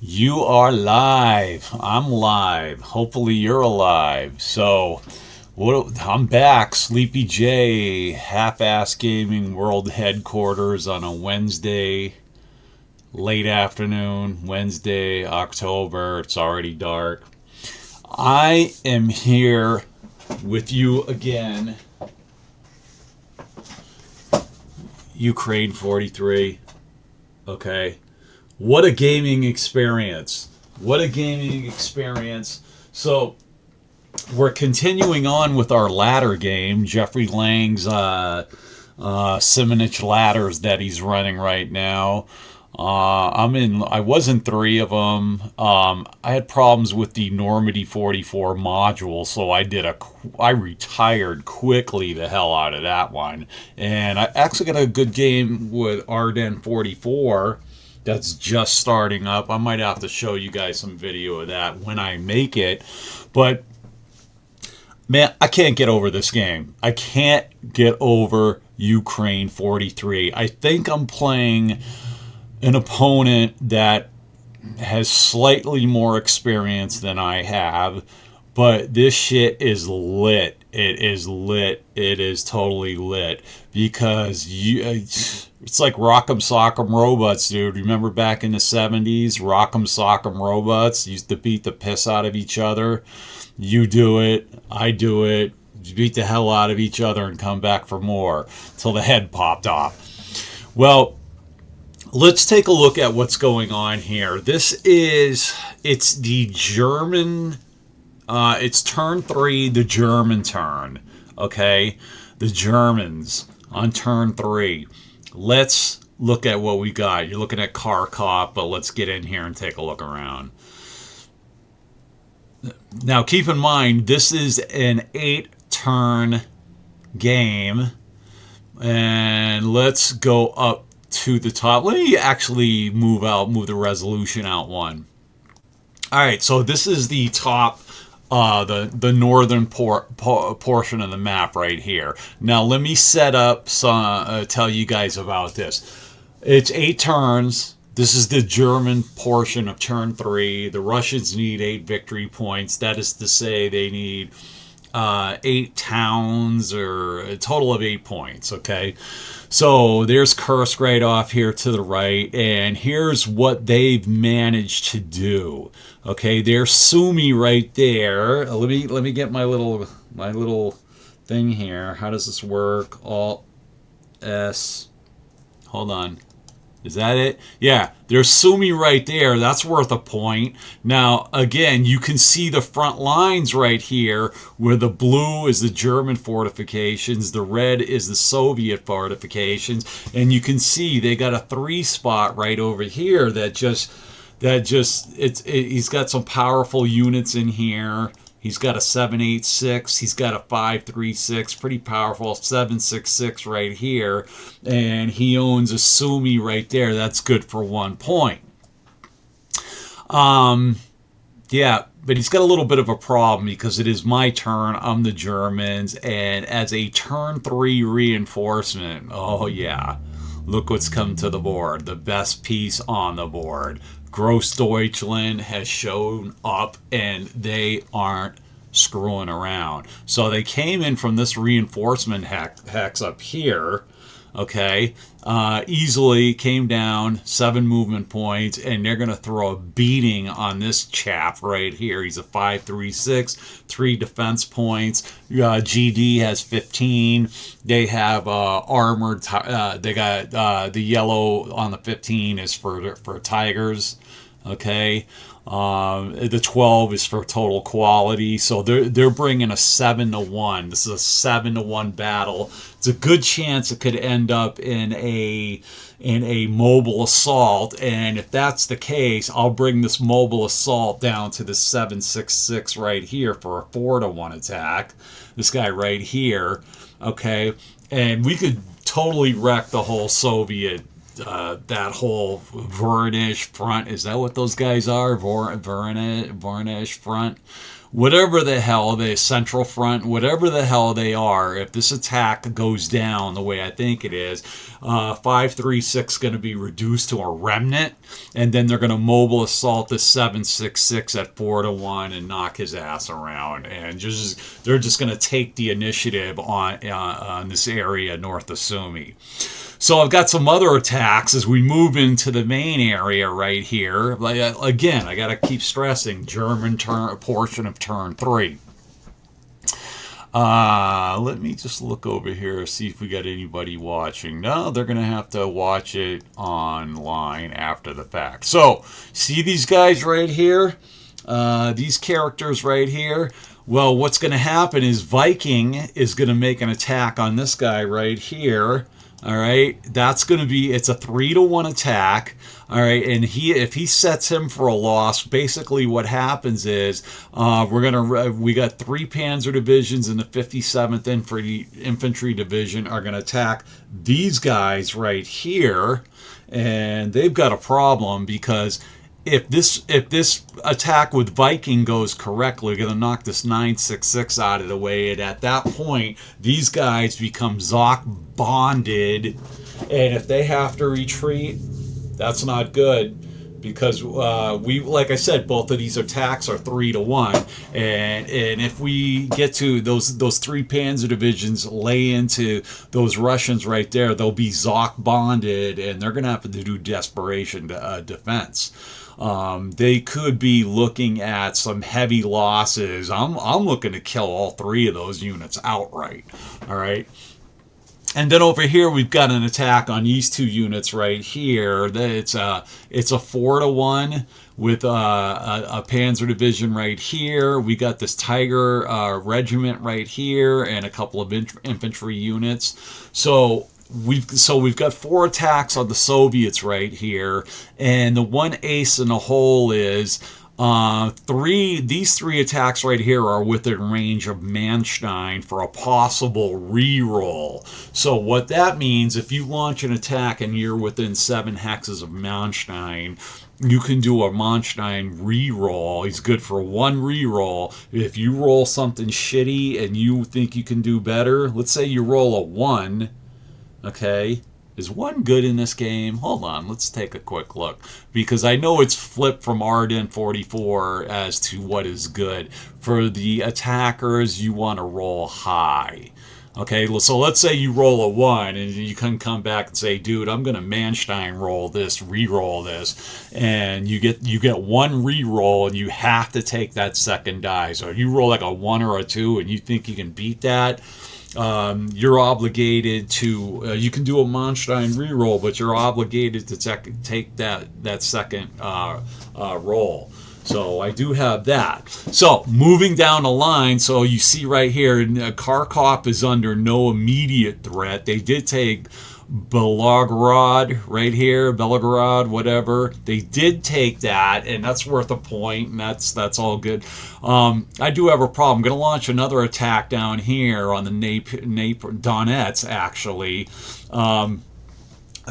You are live. I'm live. Hopefully you're alive. So, I'm back. Sleepy J, Half-Ass Gaming World Headquarters on a Wednesday, late afternoon, Wednesday, October. It's already dark. I am here with you again. Ukraine 43. Okay. What a gaming experience. What a gaming experience. So, we're continuing on with our ladder game, Jeffrey Lang's Simonich ladders that he's running right now. I was in three of them. I had problems with the Normandy 44 module, so I retired quickly the hell out of that one. And I actually got a good game with Ardennes 44 that's just starting up. I might have to show you guys some video of that when I make it. But man, I can't get over this game. I can't get over Ukraine 43. I think I'm playing an opponent that has slightly more experience than I have, but this shit is lit. It is lit. It is totally lit because it's like Rock'em Sock'em Robots, dude. Remember back in the 70s, Rock'em Sock'em Robots used to beat the piss out of each other. You do it, I do it. You beat the hell out of each other and come back for more till the head popped off. Well, let's take a look at what's going on here. It's the German, it's turn 3, the German turn, okay? The Germans on turn 3. Let's look at what we got. You're looking at Kharkov, but let's get in here and take a look around. Now, keep in mind, this is an 8-turn game, and let's go up to the top. Let me actually move the resolution out one. All right, so this is the top, the northern portion of the map right here. Now let me set up some, tell you guys about this. It's 8 turns. This is the German portion of turn 3. The Russians need 8 victory points. That is to say, they need 8 towns, or a total of 8 points, okay? So there's Kursk right off here to the right, and here's what they've managed to do. Okay, there's Sumy right there. Let me get my little thing here. How does this work? Alt S. Hold on. Is that it? Yeah, there's Sumy right there. That's worth a point. Now, again, you can see the front lines right here, where the blue is the German fortifications, the red is the Soviet fortifications, and you can see they got a 3 spot right over here he's got some powerful units in here. He's got a 786. He's got a 536. Pretty powerful 766 right here. And he owns a Sumy right there. That's good for 1 point. Yeah, but he's got a little bit of a problem because it is my turn. I'm the Germans. And as a turn 3 reinforcement, oh yeah, look what's come to the board. The best piece on the board. Grossdeutschland has shown up, and they aren't screwing around. So they came in from this reinforcement hex up here, okay, easily came down 7 movement points, and they're going to throw a beating on this chap right here. He's a 536, 3 defense points. GD has 15. They have armored. They got the yellow on the 15 is for tigers. Okay. The 12 is for total quality. So they're bringing a 7-1. This is a 7-1 battle. It's a good chance it could end up in a mobile assault, and if that's the case, I'll bring this mobile assault down to the 766 right here for a 4-1 attack. This guy right here, okay, and we could totally wreck the whole Soviet. That whole Voronezh front, is that what those guys are? Voronezh front? whatever the hell, the Central Front, whatever the hell they are, if this attack goes down the way I think it is, 536 going to be reduced to a remnant, and then they're going to mobile assault the 766 at 4-1 and knock his ass around, and they're just going to take the initiative on this area north of Sumi. So I've got some other attacks as we move into the main area right here. Again, I got to keep stressing German portion of turn 3. Let me just look over here, see if we got anybody watching. No, they're going to have to watch it online after the fact. So, see these guys right here? These characters right here? Well, what's going to happen is Viking is going to make an attack on this guy right here. All right, that's going to be, it's a 3-1 attack. All right, and if he sets him for a loss, basically what happens is we got 3 Panzer divisions in the 57th Infantry Division are going to attack these guys right here, and they've got a problem because if this attack with Viking goes correctly, we're going to knock this 966 out of the way, and at that point, these guys become Zoc bonded, and if they have to retreat, that's not good, because like I said, both of these attacks are 3-1, and if we get to those 3 Panzer divisions lay into those Russians right there, they'll be Zoc bonded, and they're going to have to do desperation defense. They could be looking at some heavy losses. I'm looking to kill all 3 of those units outright. All right. And then over here we've got an attack on these 2 units right here. It's a 4-1 with a Panzer division right here. We got this Tiger regiment right here and a couple of infantry units. So we've got 4 attacks on the Soviets right here, and the one ace in the hole is these 3 attacks right here are within range of Manstein for a possible reroll. So what that means, if you launch an attack and you're within 7 hexes of Manstein, you can do a Manstein reroll. He's good for 1 reroll. If you roll something shitty and you think you can do better, let's say you roll a 1. Okay, is 1 good in this game? Hold on, let's take a quick look, because I know it's flipped from Arden 44 as to what is good. For the attackers, you want to roll high. Okay, so let's say you roll a 1 and you can come back and say, dude, I'm going to Manstein roll this, re-roll this, and you get 1 re-roll and you have to take that second die. So if you roll like a 1 or a 2 and you think you can beat that, you're obligated to, you can do a Manstein reroll, but you're obligated to take that second roll. So I do have that. So moving down the line, so you see right here, Kharkov is under no immediate threat. They did take Belgorod right here, Belgorod, whatever. They did take that, and that's worth a point, and that's all good. I do have a problem. I'm going to launch another attack down here on the Donetsk, actually. I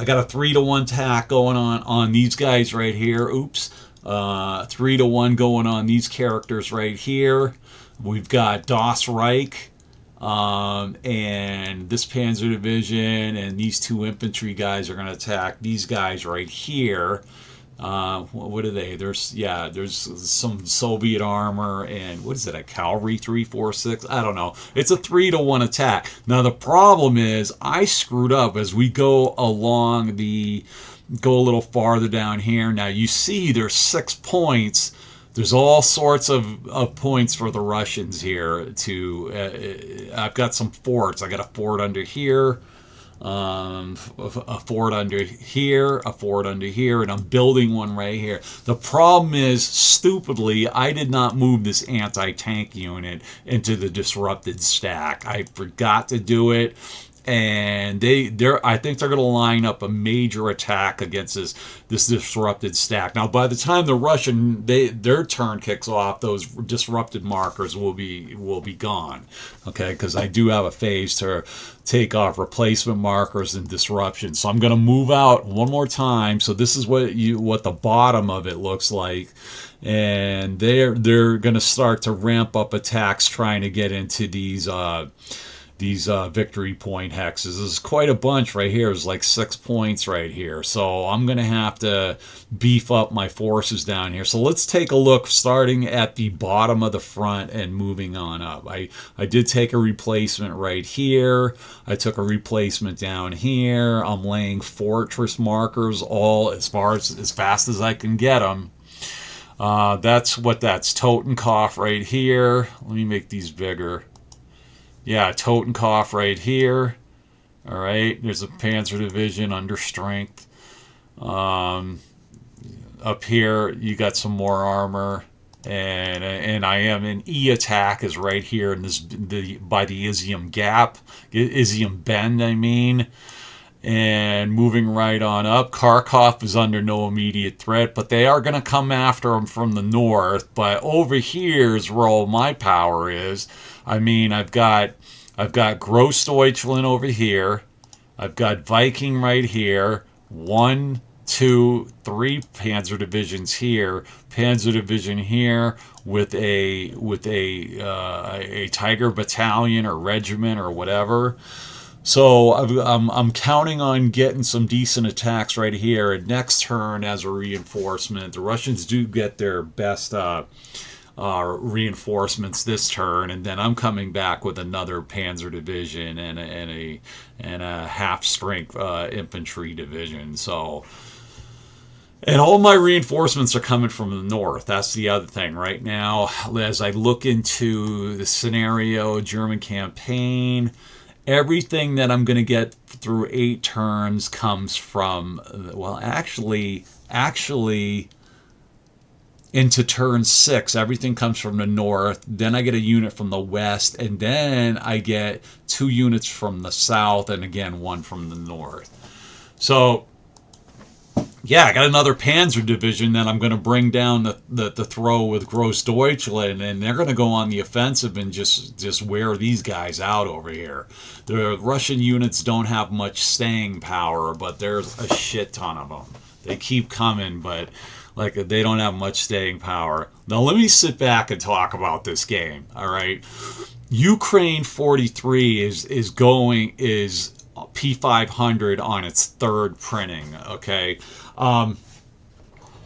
got a 3-1 attack going on these guys right here. Oops. 3-1 going on these characters right here. We've got Das Reich. And this Panzer Division and these 2 infantry guys are going to attack these guys right here. What are they? There's some Soviet armor and what is it? A cavalry 346? I don't know. It's a 3-1 attack. Now the problem is I screwed up as we go along go a little farther down here. Now you see there's 6 points. There's all sorts of points for the Russians here. I've got some forts. I got a fort under here, a fort under here, a fort under here, and I'm building one right here. The problem is, stupidly, I did not move this anti-tank unit into the disrupted stack. I forgot to do it. and I think they're going to line up a major attack against this disrupted stack. Now, by the time the Russian their turn kicks off, those disrupted markers will be gone. Okay, because I do have a phase to take off replacement markers and disruption. So I'm going to move out one more time. So this is what the bottom of it looks like. And they're going to start to ramp up attacks trying to get into these victory point hexes. There's quite a bunch right here. There's like 6 points right here. So I'm going to have to beef up my forces down here. So let's take a look starting at the bottom of the front and moving on up. I did take a replacement right here. I took a replacement down here. I'm laying fortress markers all as fast as I can get them. That's Totenkopf right here. Let me make these bigger. Yeah, Totenkopf right here. All right, there's a Panzer Division under strength. Up here, you got some more armor, and I am in E attack is right here in by the Izium Gap, Izium Bend, I mean. And moving right on up, Kharkov is under no immediate threat, but they are going to come after him from the north. But over here is where all my power is. I mean, I've got Grossdeutschland over here. I've got Viking right here. 1, 2, 3 Panzer divisions here. Panzer division here with a Tiger battalion or regiment or whatever. So I'm counting on getting some decent attacks right here. And next turn as a reinforcement, the Russians do get their best reinforcements this turn, and then I'm coming back with another Panzer division and a half strength infantry division. So, and all my reinforcements are coming from the north. That's the other thing right now. As I look into the scenario, German campaign, everything that I'm going to get through 8 turns comes from, well, actually, into turn 6, everything comes from the north. Then I get a unit from the west, and then I get 2 units from the south, and again, 1 from the north. So, yeah, I got another Panzer division that I'm going to bring down the throw with Grossdeutschland, and they're going to go on the offensive and just wear these guys out over here. The Russian units don't have much staying power, but there's a shit ton of them. They keep coming, but like they don't have much staying power. Now let me sit back and talk about this game. All right, Ukraine 43 is P500 on its 3rd printing. Okay,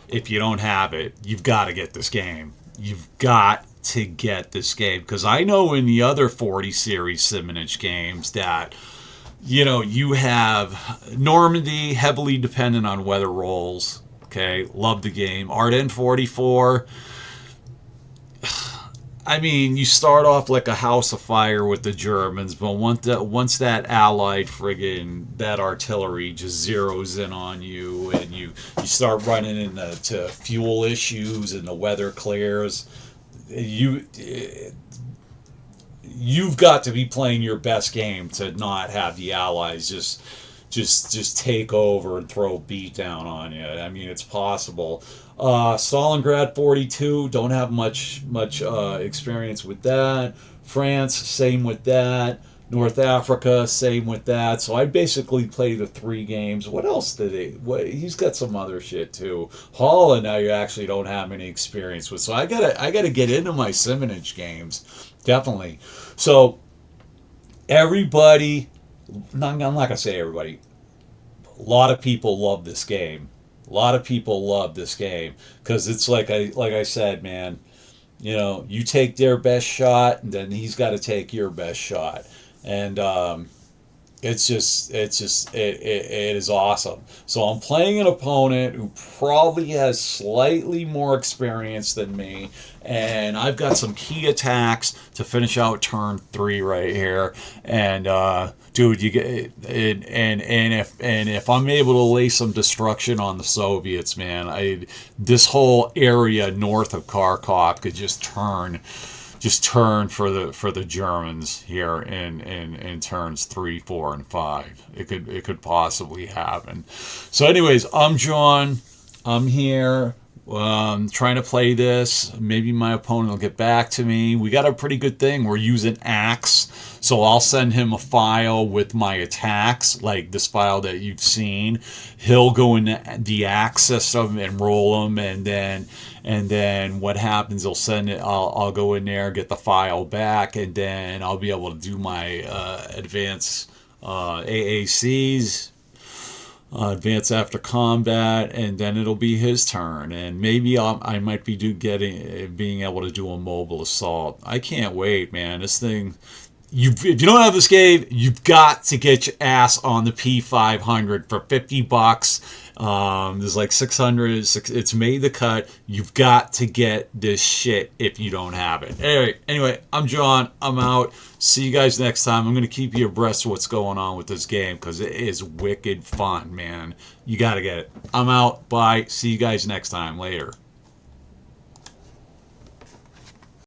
if you don't have it, you've got to get this game. You've got to get this game, because I know in the other 40 series Simonich games that, you know, you have Normandy heavily dependent on weather rolls. Okay, love the game. Ardennes 44. I mean, you start off like a house of fire with the Germans, but once that allied that artillery just zeroes in on you, and you start running into fuel issues and the weather clears, you've got to be playing your best game to not have the allies just take over and throw a beat down on you. I mean, it's possible. Stalingrad 42, don't have much experience with that. France, same with that. North Africa, same with that. So I basically play the 3 games. What else did he's got some other shit too. Holland, now you actually don't have any experience with. So I gotta get into my Simonich games, definitely. So everybody, I'm not gonna say everybody. A lot of people love this game. A lot of people love this game because it's like I said, man. You know, you take their best shot, and then he's got to take your best shot, and it is awesome. So I'm playing an opponent who probably has slightly more experience than me, and I've got some key attacks to finish out turn 3 right here. And dude, you get and if I'm able to lay some destruction on the Soviets, man, this whole area north of Kharkov could just turn just turn for the Germans here in turns 3, 4, and 5. It could possibly happen. So, anyways, I'm John. I'm here. Trying to play this. Maybe my opponent will get back to me. We got a pretty good thing. We're using Axe, so I'll send him a file with my attacks, like this file that you've seen. He'll go in the Axe system and roll them, and then what happens? He'll send it. I'll go in there, get the file back, and then I'll be able to do my advanced AACs. Advance after combat, and then it'll be his turn, and maybe I might be being able to do a mobile assault. I can't wait, man. This thing, if you don't have this game, you've got to get your ass on the P500 for $50. There's like 600. It's made the cut. You've got to get this shit if you don't have it. Anyway, I'm John. I'm out. See you guys next time. I'm going to keep you abreast of what's going on with this game because it is wicked fun, man. You got to get it. I'm out. Bye. See you guys next time. Later.